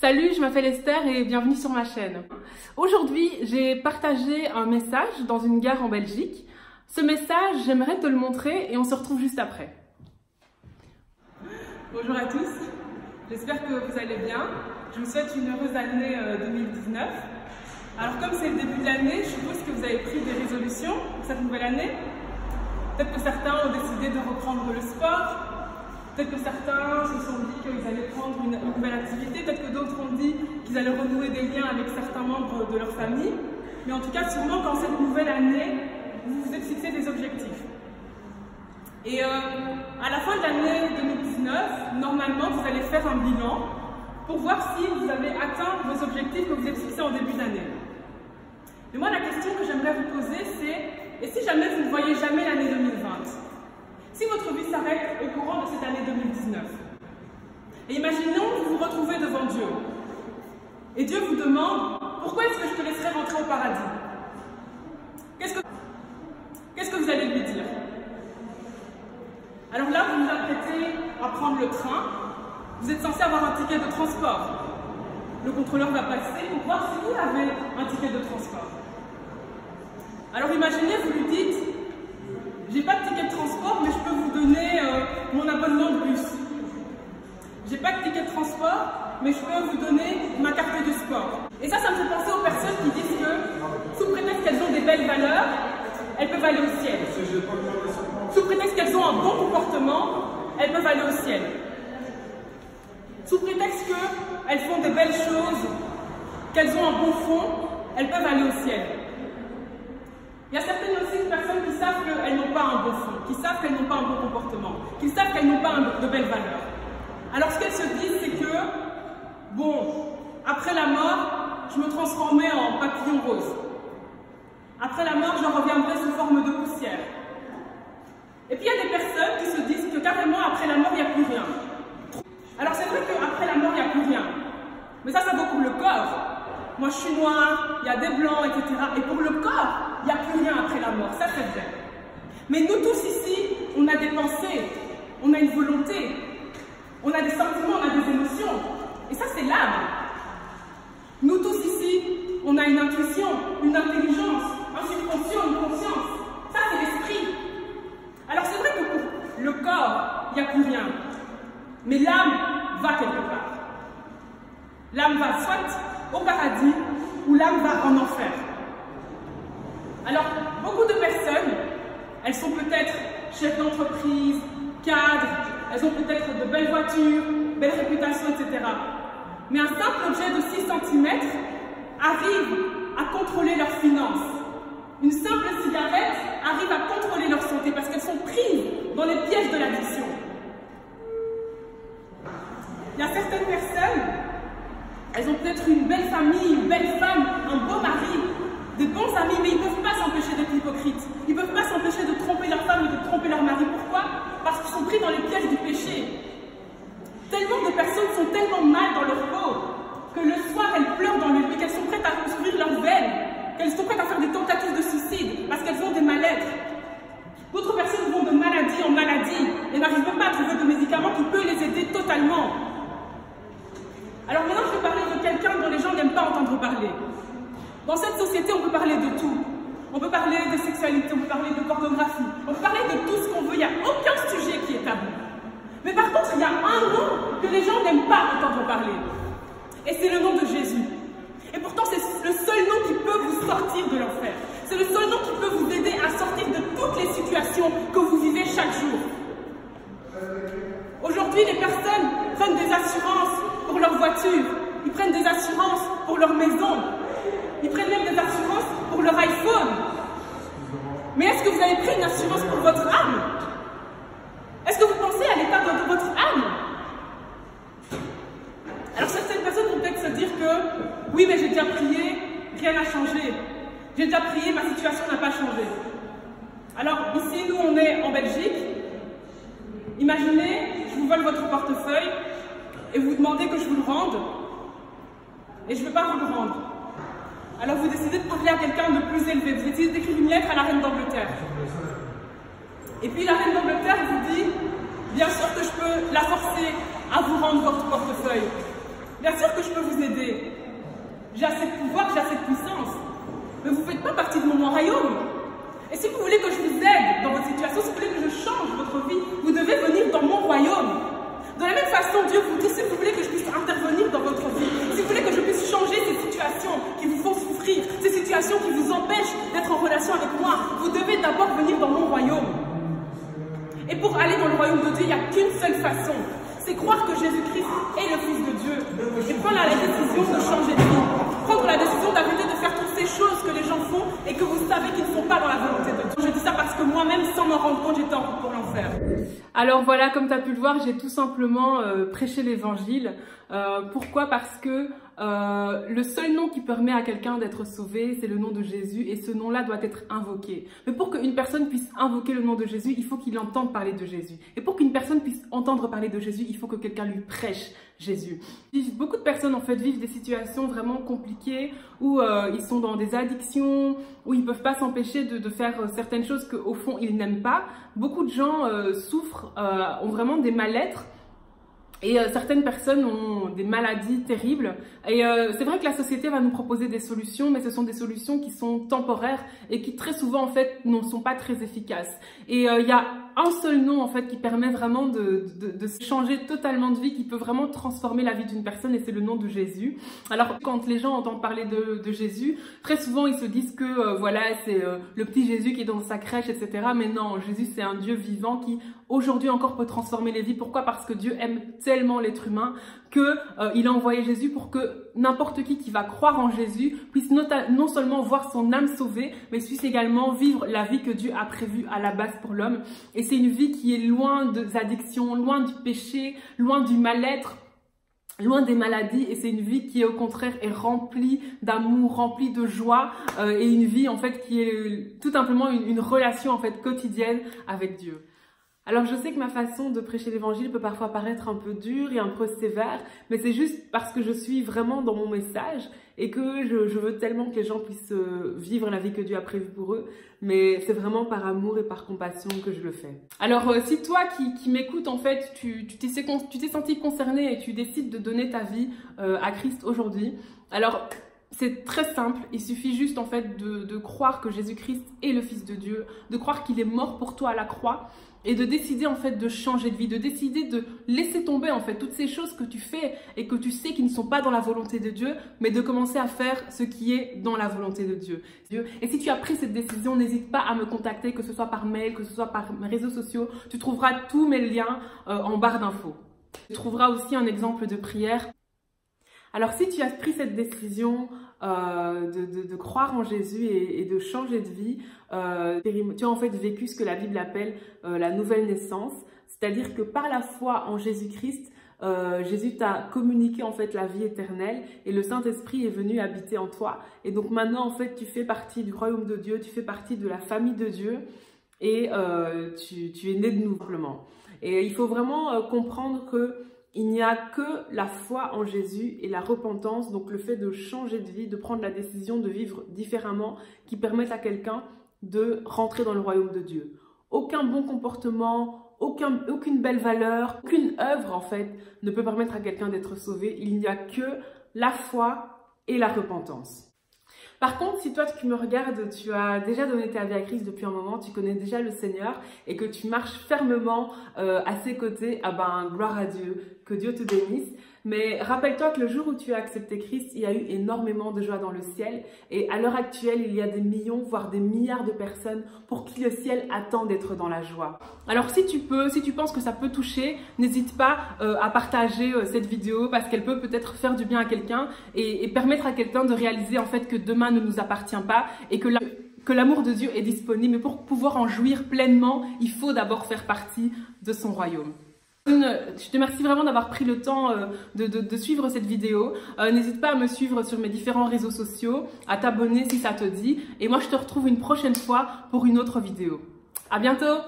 Salut, je m'appelle Esther et bienvenue sur ma chaîne. Aujourd'hui, j'ai partagé un message dans une gare en Belgique. Ce message, j'aimerais te le montrer et on se retrouve juste après. Bonjour à tous, j'espère que vous allez bien. Je vous souhaite une heureuse année 2019. Alors comme c'est le début de l'année, je suppose que vous avez pris des résolutions pour cette nouvelle année. Peut-être que certains ont décidé de reprendre le sport. Peut-être que certains se sont dit qu'ils allaient prendre une nouvelle activité, peut-être que d'autres ont dit qu'ils allaient renouer des liens avec certains membres de leur famille. Mais en tout cas, sûrement qu'en cette nouvelle année, vous vous êtes fixé des objectifs. Et à la fin de l'année 2019, normalement, vous allez faire un bilan pour voir si vous avez atteint vos objectifs que vous êtes fixés en début d'année. Mais moi, la question que j'aimerais vous poser, c'est: et si jamais vous ne voyez jamais l'année 2020 ? Si votre vie s'arrête au courant de cette année 2019, et imaginons que vous vous retrouvez devant Dieu, et Dieu vous demande: pourquoi est-ce que je te laisserai rentrer au paradis? Qu'est-ce que vous allez lui dire? Alors là, vous vous apprêtez à prendre le train, vous êtes censé avoir un ticket de transport. Le contrôleur va passer pour voir si vous avez un ticket de transport. Alors imaginez, vous lui dites: j'ai pas de ticket de transport, mais je peux vous donner mon abonnement de bus. J'ai pas de ticket de transport, mais je peux vous donner ma carte du sport. Et ça me fait penser aux personnes qui disent que, sous prétexte qu'elles ont des belles valeurs, elles peuvent aller au ciel. Sous prétexte qu'elles ont un bon comportement, elles peuvent aller au ciel. Sous prétexte qu'elles font des belles choses, qu'elles ont un bon fond, elles peuvent aller au ciel. Il y a certaines aussi personnes qui savent qu'elles n'ont pas un bon fond, qui savent qu'elles n'ont pas un bon comportement, qui savent qu'elles n'ont pas de belles valeurs. Alors ce qu'elles se disent, c'est que, bon, après la mort, je me transformerai en papillon rose. Après la mort, je reviendrai sous forme de poussière. Et puis il y a des personnes qui se disent que carrément, après la mort, il n'y a plus rien. Alors c'est vrai qu'après la mort, il n'y a plus rien. Mais ça vaut pour le corps. Moi, je suis noire, il y a des blancs, etc. Et pour le corps, il n'y a plus rien après la mort, ça c'est vrai. Mais nous tous ici, on a des pensées, on a une volonté, on a des sentiments, on a des émotions. Et ça, c'est l'âme. Nous tous ici, on a une intuition, une intelligence, un subconscient, une conscience. Ça, c'est l'esprit. Alors c'est vrai que pour le corps, il n'y a plus rien. Mais l'âme va quelque part. L'âme va soit au paradis, ou l'âme va en enfer. Alors, beaucoup de personnes, elles sont peut-être chefs d'entreprise, cadres, elles ont peut-être de belles voitures, belle réputation, etc. Mais un simple objet de 6 cm arrive à contrôler leurs finances. Une simple cigarette arrive à contrôler leur santé parce qu'elles sont prises dans les pièges de l'addiction. Il y a certaines personnes, elles ont peut-être une belle famille, une belle femme, un beau mari, des bons amis, mais ils ne peuvent pas s'empêcher d'être hypocrites. Ils ne peuvent pas s'empêcher de tromper leur femme et de tromper leur mari. Pourquoi? Parce qu'ils sont pris dans les pièges du péché. Tellement de personnes sont tellement mal dans leur peau que le soir, elles pleurent dans le lit, qu'elles sont prêtes à construire leurs veines, qu'elles sont prêtes à faire des tentatives de suicide parce qu'elles ont des mal-être. D'autres personnes vont de maladie en maladie et n'arrivent même pas à trouver de médicaments qui peuvent les aider totalement. Alors maintenant, je vais parler de quelqu'un dont les gens n'aiment pas entendre parler. Dans cette société, on peut parler de tout. On peut parler de sexualité, on peut parler de pornographie, on peut parler de tout ce qu'on veut, il n'y a aucun sujet qui est tabou. Mais par contre, il y a un nom que les gens n'aiment pas entendre parler. Et c'est le nom de Jésus. Et pourtant, c'est le seul nom qui peut vous sortir de l'enfer. C'est le seul nom qui peut vous aider à sortir de toutes les situations que vous vivez chaque jour. Aujourd'hui, les personnes prennent des assurances pour leur voiture, ils prennent des assurances pour leur maison, ils prennent même des assurances pour leur iPhone. Mais est-ce que vous avez pris une assurance pour votre âme? Est-ce que vous pensez à l'état de votre âme? Alors certaines personnes vont peut-être se dire que oui, mais j'ai déjà prié, rien n'a changé. J'ai déjà prié, ma situation n'a pas changé. Alors ici, nous on est en Belgique. Imaginez, je vous vole votre portefeuille et vous demandez que je vous le rende, et je ne veux pas vous le rendre. Alors vous décidez de parler à quelqu'un de plus élevé, vous décidez d'écrire une lettre à la reine d'Angleterre. Et puis la reine d'Angleterre vous dit: bien sûr que je peux la forcer à vous rendre votre portefeuille, Bien sûr que je peux vous aider. J'ai assez de pouvoir, j'ai assez de puissance. Mais vous ne faites pas partie de mon royaume. Et si vous voulez que je vous aide dans votre situation, si vous voulez que je change votre vie, vous devez venir dans mon royaume. De la même façon, Dieu vous dit, si vous voulez que je puisse intervenir dans votre vie, si vous voulez que je puisse changer ces situations qui vous font souffrir, ces situations qui vous empêchent d'être en relation avec moi, vous devez d'abord venir dans mon royaume. Et pour aller dans le royaume de Dieu, il n'y a qu'une seule façon. C'est croire que Jésus-Christ est le Fils de Dieu. Et prendre la décision de changer de vie. Prendre la décision d'arrêter de faire toutes ces choses que les gens font et que vous savez qu'ils ne sont pas dans la volonté de Dieu. Je dis ça parce que moi-même, sans m'en rendre compte, j'étais en route pour l'enfer. Alors voilà, comme tu as pu le voir, j'ai tout simplement prêché l'évangile. Pourquoi? Parce que le seul nom qui permet à quelqu'un d'être sauvé, c'est le nom de Jésus, et ce nom-là doit être invoqué. Mais pour qu'une personne puisse invoquer le nom de Jésus, il faut qu'il entende parler de Jésus. Et pour qu'une personne puisse entendre parler de Jésus, il faut que quelqu'un lui prêche Jésus. Beaucoup de personnes en fait vivent des situations vraiment compliquées où ils sont dans des addictions, où ils ne peuvent pas s'empêcher de faire certaines choses qu'au fond ils n'aiment pas. Beaucoup de gens souffrent, ont vraiment des mal-être. Et certaines personnes ont des maladies terribles. Et c'est vrai que la société va nous proposer des solutions, mais ce sont des solutions qui sont temporaires et qui très souvent en fait ne sont pas très efficaces. Et il y a un seul nom en fait qui permet vraiment de changer totalement de vie, qui peut vraiment transformer la vie d'une personne, et c'est le nom de Jésus. Alors quand les gens entendent parler de Jésus, très souvent ils se disent que voilà, c'est le petit Jésus qui est dans sa crèche, etc. Mais non, Jésus c'est un Dieu vivant qui aujourd'hui encore peut transformer les vies. Pourquoi? Parce que Dieu aime tellement l'être humain que il a envoyé Jésus pour que n'importe qui va croire en Jésus puisse non seulement voir son âme sauvée, mais puisse également vivre la vie que Dieu a prévue à la base pour l'homme. Et c'est une vie qui est loin des addictions, loin du péché, loin du mal-être, loin des maladies, et c'est une vie qui au contraire est remplie d'amour, remplie de joie, et une vie en fait qui est tout simplement une relation en fait quotidienne avec Dieu. Alors je sais que ma façon de prêcher l'évangile peut parfois paraître un peu dure et un peu sévère, mais c'est juste parce que je suis vraiment dans mon message et que je veux tellement que les gens puissent vivre la vie que Dieu a prévue pour eux, mais c'est vraiment par amour et par compassion que je le fais. Alors si toi qui m'écoutes en fait, tu t'es senti concerné et tu décides de donner ta vie à Christ aujourd'hui, alors c'est très simple, il suffit juste en fait de croire que Jésus-Christ est le Fils de Dieu, de croire qu'il est mort pour toi à la croix, et de décider en fait de changer de vie, de décider de laisser tomber en fait toutes ces choses que tu fais et que tu sais qui ne sont pas dans la volonté de Dieu, mais de commencer à faire ce qui est dans la volonté de Dieu. Et si tu as pris cette décision, n'hésite pas à me contacter, que ce soit par mail, que ce soit par mes réseaux sociaux. Tu trouveras tous mes liens en barre d'infos. Tu trouveras aussi un exemple de prière. Alors si tu as pris cette décision de croire en Jésus et de changer de vie, tu as en fait vécu ce que la Bible appelle la nouvelle naissance, c'est-à-dire que par la foi en Jésus-Christ, Jésus t'a communiqué en fait la vie éternelle et le Saint-Esprit est venu habiter en toi. Et donc maintenant en fait tu fais partie du royaume de Dieu, tu fais partie de la famille de Dieu et tu es né de nouveau. Et il faut vraiment comprendre que il n'y a que la foi en Jésus et la repentance, donc le fait de changer de vie, de prendre la décision de vivre différemment, qui permettent à quelqu'un de rentrer dans le royaume de Dieu. Aucun bon comportement, aucune belle valeur, aucune œuvre en fait ne peut permettre à quelqu'un d'être sauvé. Il n'y a que la foi et la repentance. Par contre, si toi tu me regardes, tu as déjà donné ta vie à Christ depuis un moment, tu connais déjà le Seigneur et que tu marches fermement à ses côtés, ah ben gloire à Dieu, que Dieu te bénisse. Mais rappelle-toi que le jour où tu as accepté Christ, il y a eu énormément de joie dans le ciel. Et à l'heure actuelle, il y a des millions, voire des milliards de personnes pour qui le ciel attend d'être dans la joie. Alors si tu penses que ça peut toucher, n'hésite pas à partager cette vidéo parce qu'elle peut peut-être faire du bien à quelqu'un et permettre à quelqu'un de réaliser en fait que demain ne nous appartient pas et que l'amour de Dieu est disponible. Mais pour pouvoir en jouir pleinement, il faut d'abord faire partie de son royaume. Je te remercie vraiment d'avoir pris le temps de suivre cette vidéo. N'hésite pas à me suivre sur mes différents réseaux sociaux, à t'abonner si ça te dit. Et moi, je te retrouve une prochaine fois pour une autre vidéo. À bientôt!